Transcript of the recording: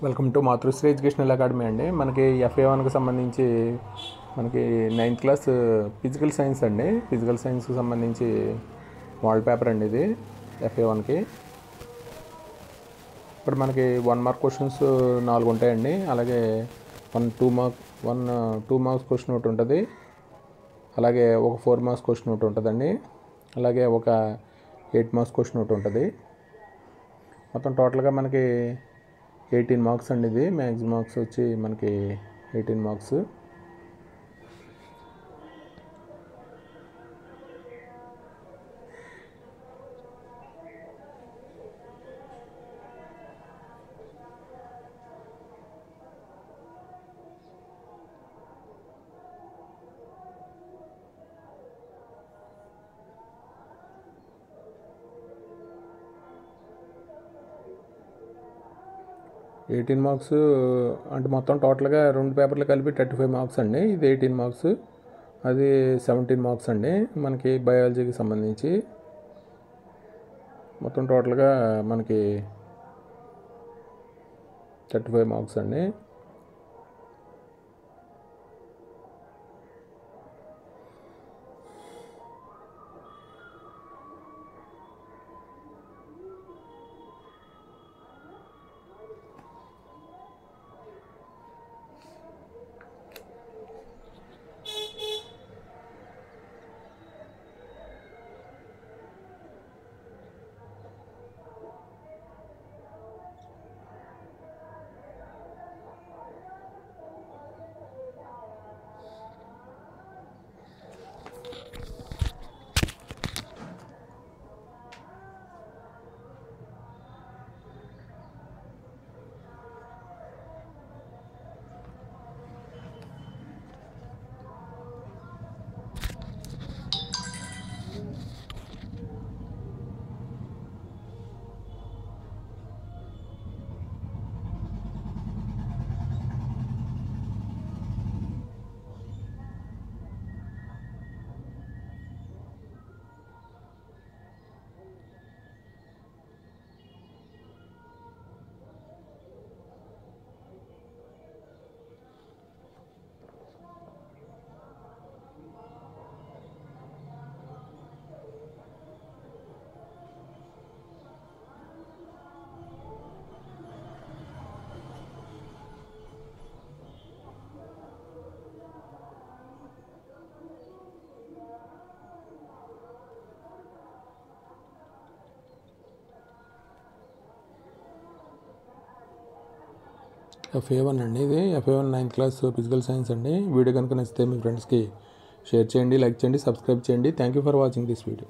Welcome to Matrusri educational academy అండి. మనకి FA1కి సంబంధించి మనకి 9th క్లాస్ ఫిజికల్ సైన్స్ అండి. ఫిజికల్ సైన్స్కి సంబంధించి మోడల్ పేపర్ అండి ఇది FA1కి. ఇప్పుడు మనకి 1 మార్క్ క్వశ్చన్స్ 4 ఉంటాయండి. అలాగే 2 మార్క్స్ క్వశ్చన్ ఒకటి ఉంటుంది. అలాగే ఒక 4 మార్క్స్ క్వశ్చన్ ఒకటి ఉంటుందండి. అలాగే ఒక 8 మార్క్స్ క్వశ్చన్ ఒకటి ఉంటుంది. మొత్తం టోటల్గా మనకి 18 మార్క్స్ అండి. ఇది మ్యాక్సిమం మార్క్స్ వచ్చి మనకి 18 మార్క్స్. మార్క్స్ అంటే మొత్తం టోటల్గా 2 పేపర్లు కలిపి 35 మార్క్స్ అండి. ఇది 18 మార్క్స్, అది 17 మార్క్స్ అండి. మనకి బయాలజీకి సంబంధించి మొత్తం టోటల్గా మనకి 35 మార్క్స్ అండి. FA1 అండి. ఇది FA1 9th class physical science అండి. వీడియో కనుక నచ్చితే మీ ఫ్రెండ్స్కి షేర్ చేయండి, లైక్ చేయండి, సబ్స్క్రైబ్ చేయండి. Thank you for watching this video.